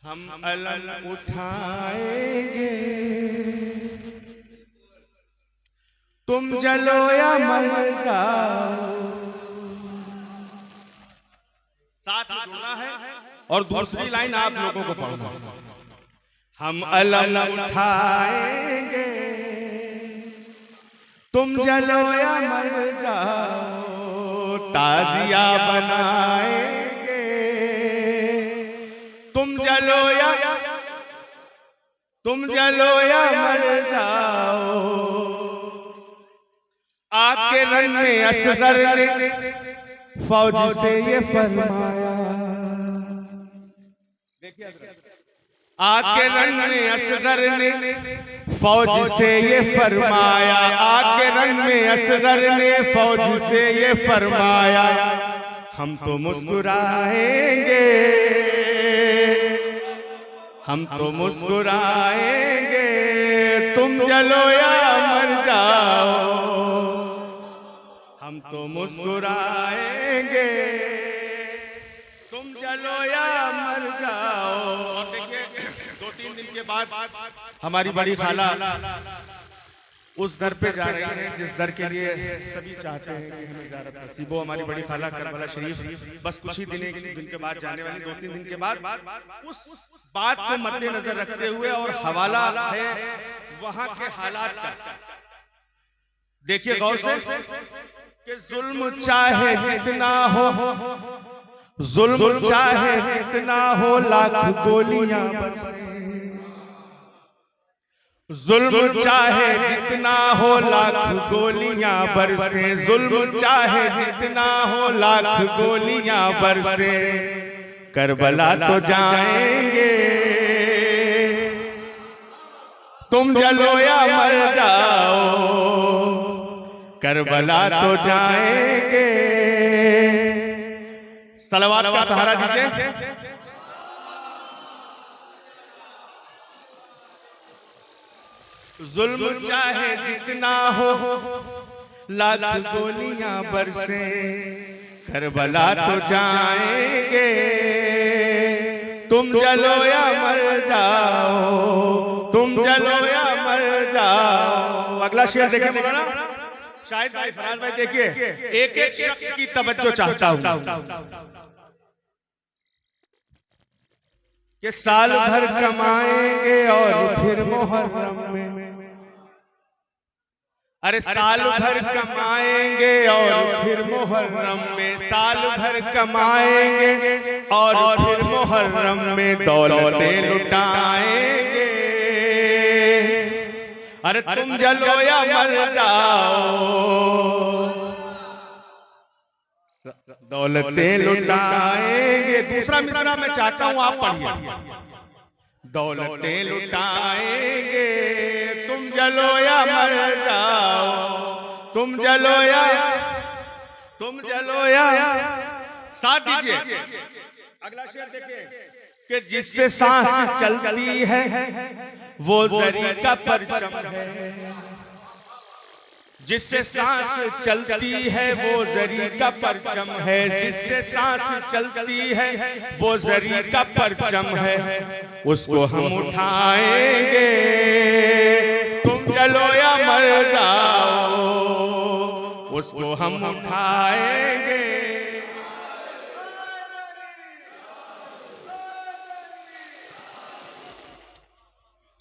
हम अलम उठाएंगे, तुम जलो या मर जाओ। साथ में जुड़ना है और दूसरी लाइन आप लोगों को पढ़ना। हम अलम उठाएंगे, तुम जलो या मर जाओ। ताजिया बनाएंगे, तुम जलो या मर जाओ। आग के रंग में असगर ने फौज से ये फरमाया। देखिए, आग के रंग में असगर ने फौज से ये फरमाया। आग के रंग में असगर ने फौज से ये फरमाया। हम तो मुस्कुराएंगे, हम तो मुस्कुराएंगे, तुम जलो या मर जाओ। हम तो मुस्कुराएंगे, तुम जलो या मर जाओ। और देखिए, 2-3 दिन के बाद हमारी बड़ी खाला उस दर पे जा रही है जिस दर के लिए सभी चाहते हैं कि हमें ज़ियारत नसीब हो। हमारी बड़ी खाला करबला शरीफ बस कुछ ही दिन के बाद जाने वाली, 2-3 दिन के बाद। उस बात को मद्देनजर रखते हुए और हवाला है वहां के हालात का, देखिए गौर से कि जुल्म चाहे जितना हो, जुल्म चाहे जितना हो, लाख गोलियां बरसे। जुल्म चाहे जितना हो, लाख गोलियां बरसे। जुल्म चाहे जितना हो, लाख गोलियां बरसे। करबला तो जाएंगे, तुम जलो या मर जाओ। करबला तो जाएंगे। सलवात का सहारा दीजिए। जुल्म चाहे जितना हो, लाख गोलियां बरसे। करबला तो जाएंगे, तुम जलो या मर जाओ। तुम जलो या मर जाओ। अगला शेर देखें मौलाना शाहिद भाई, फराज भाई, देखिए एक एक शख्स की तवज्जो चाहता हूं कि साल भर कमाएंगे और फिर मुहर्रम में, अरे साल भर कमाएंगे और फिर मुहर्रम में, साल भर कमाएंगे और फिर मुहर्रम में दौलतें लुटाएंगे। अरे तुम जलो या मर जाओ, दौलतें लुटाएंगे। दूसरा मिसरा मैं चाहता हूं आप पढ़िए। दौलतें लुटाएंगे, तुम जलो या मर जाओ। तुम जलो या साथ दीजिए। अगला शेर देखिए कि जिससे सांस चलती है वो जरी का परचम है। जिससे सांस चलती है वो जरी का परचम है। जिससे सांस चलती है वो जरी का परचम है। उसको हम उठाएंगे, तुम जलो या मर जाओ। उसको हम उठाएंगे।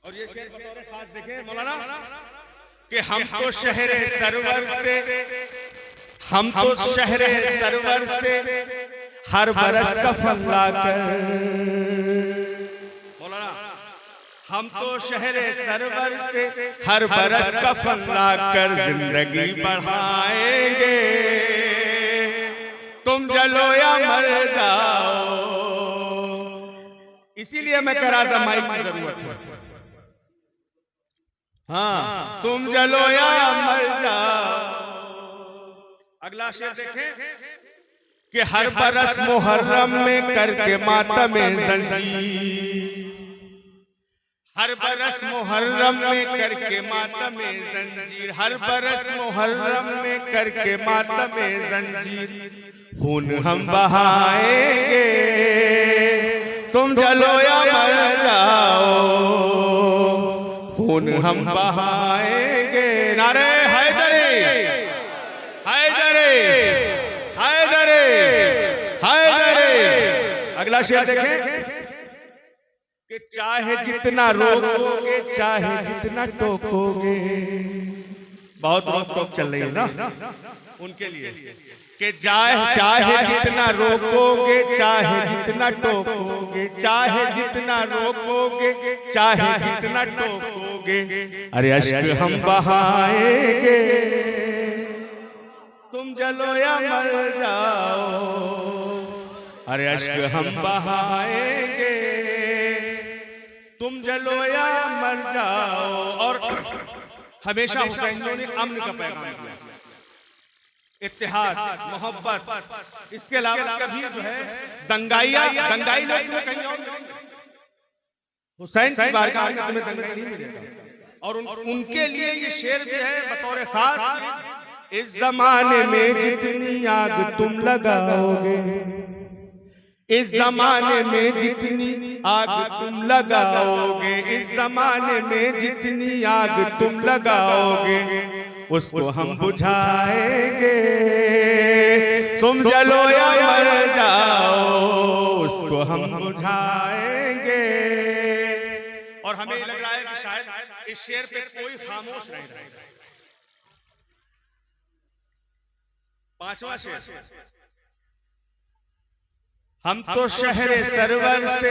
और ये शेर बतौर खास देखें मौलाना कि हम तो शहरे सरवर से, हम तो शहरे सरवर से हर बरस कफन लाकर। मौलाना हम तो शहरे सरवर से हर बरस कफन लाकर जिंदगी बढ़ाएंगे। तुम जलो या मर जाओ। इसीलिए मैं कह रहा था माइक की जरूरत है। हाँ, तुम जलो या मर जाओ। अगला शेर देखें कि हर बरस मुहर्रम में करके मातम जंजीर। हर बरस मुहर्रम में करके मातम जंजीर। हर बरस मुहर्रम में करके मातम जंजीर। खून हम बहाएंगे, तुम जलो या मर जाओ, खून हम बहाएंगे। नारे हैदरी, हैदरी, हैदरी, हैदरी। अगला शेर देखें कि चाहे जितना रोकोगे, चाहे जितना टोकोगे, बहुत रोक टोक चल रही है ना उनके लिए, कि चाहे जितना रोकोगे, चाहे जितना टोकोगे, चाहे जितना रोकोगे, चाहे जितना टोकोगे, अरे अश्क हम बहाएंगे। तुम जलो या मर जाओ, अरे अश्क हम बहाएंगे। तुम जलो या मर जाओ। और हमेशा हुसैनियों ने अमन का पैगाम दिया, इत्तेहाद, मोहब्बत। इसके अलावा कभी जो है दंगाई लोग में कहीं और हुसैन की बारगाह में तुम्हें दंगाई नहीं मिलेगा। और उनके लिए ये शेर भी है बतौर खास, इस जमाने में जितनी आग तुम लगाओगे, इस जमाने में जितनी आग तुम लगाओगे, इस जमाने में जितनी आग तुम लगाओगे, उसको हम बुझाएंगे। तुम जलो या मर जाओ, उसको हम बुझाएंगे। और हमें लग रहा है कि शायद इस शेर पे कोई खामोश नहीं रहेगा। पांचवा शेर, हम तो शहरे सरवर से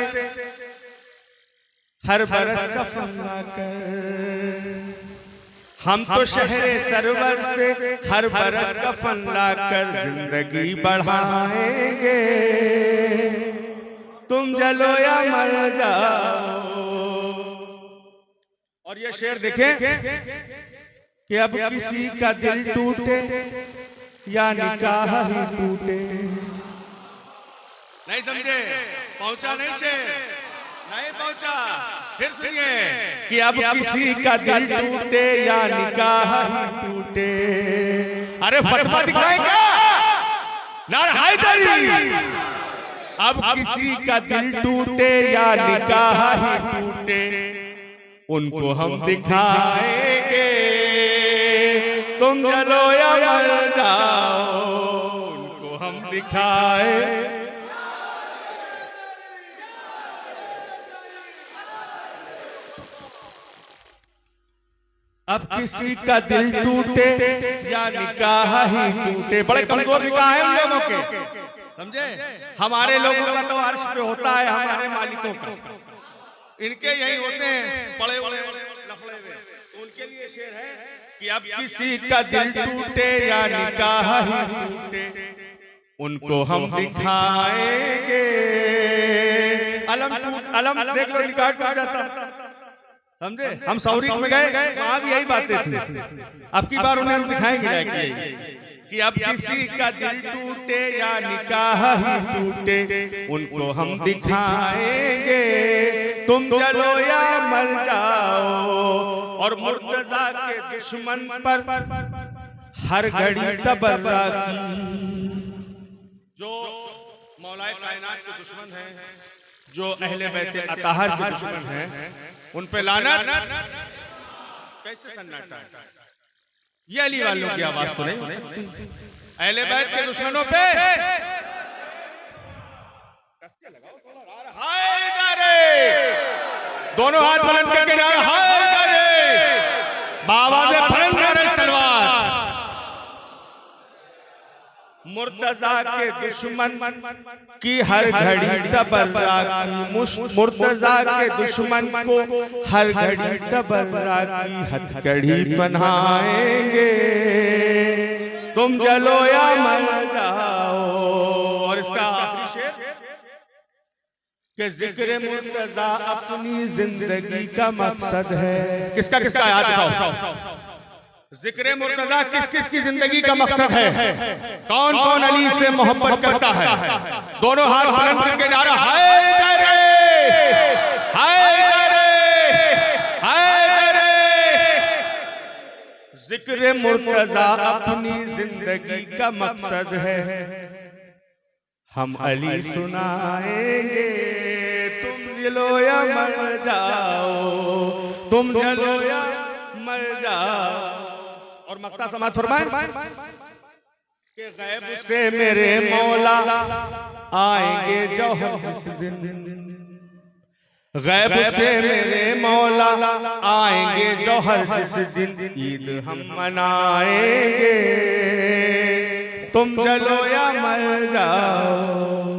हर बरस का फंदा कर, हम तो शहरे सरवर से हर बरस का फंदा कर जिंदगी बढ़ाएंगे। तुम जलो या मर जाओ। और ये शेर देखें कि अब किसी का दिल टूटे या निकाह ही टूटे। नहीं समझे? पहुंचा नहीं शेर, नहीं पहुंचा। फिर सुनिए कि अब किसी का दिल टूटे या निकाह ही टूटे। अरे फतवा दिखाएं क्या? नारे हैदरी। अब किसी का दिल टूटे या निकाह ही टूटे, उनको हम दिखाएंगे। तुम जलो या मर जाओ, उनको हम दिखाए। अब किसी का दिल टूटे या निकाह ही टूटे। बड़े कमजोर निकाह है उन लोगों के, समझे? हमारे लोगों का तो अर्श पे होता है, हमारे मालिकों का, इनके यही होते हैं बड़े बड़े लफड़े हुए। उनके लिए शेर है कि अब किसी का दिल टूटे या निकाह ही टूटे, उनको हम दिखाएंगे। अलम देख लो, निकाह टूट जाता, समझे? हम सौरीक में गए, वहां भी यही बातें थी। अब की बार उन्हें हम दिखाएंगे कि अब किसी का दिल टूटे या निकाह ही टूटे, उनको हम दिखाएंगे। तुम जलो या मर जाओ। और मुर्तजा के दुश्मन पर हर घड़ी तबर्रा की, जो मौलाए कायनात के दुश्मन हैं, जो अहले बैत अताहर के दुश्मन हैं, उन पे लानत। कैसे सन्नाटा? ये अली वालों की आवाज तो नहीं हो सकती। अहले बैत के दुश्मनों पे दोनों हाथ बुलंद करके नारा बाबा से बुलंद करे सलवार। मुर्तजा के दुश्मन की हर घड़ी तबर्रा की, मुर्तजा के दुश्मन को हर घड़ी तबर्रा की हथकड़ी बनाएंगे। तुम जलो या मर जाओ। और इसका आखिरी शेर कि जिक्र मुर्तजा अपनी जिंदगी का मकसद है। किसका किसका याद दिखाओ? जिक्र मुर्तजा किस किस की जिंदगी का मकसद है? कौन कौन अली से मोहब्बत करता है? दोनों हाथ बुलंद करके नारा हैदरे, हैदरे, हैदरे। जिक्र मुर्तजा अपनी जिंदगी का मकसद है, हम अली सुनाएंगे। जलो या मर जाओ, तुम जलो या मर जाओ। और मक्ता समाज फरमाए कि गैब से मेरे मौला आएंगे जौहर जिस दिन, गैब से मेरे मौला आएंगे जौहर जिस दिन, ईद हम मनाएंगे, तुम जलो या मर जाओ।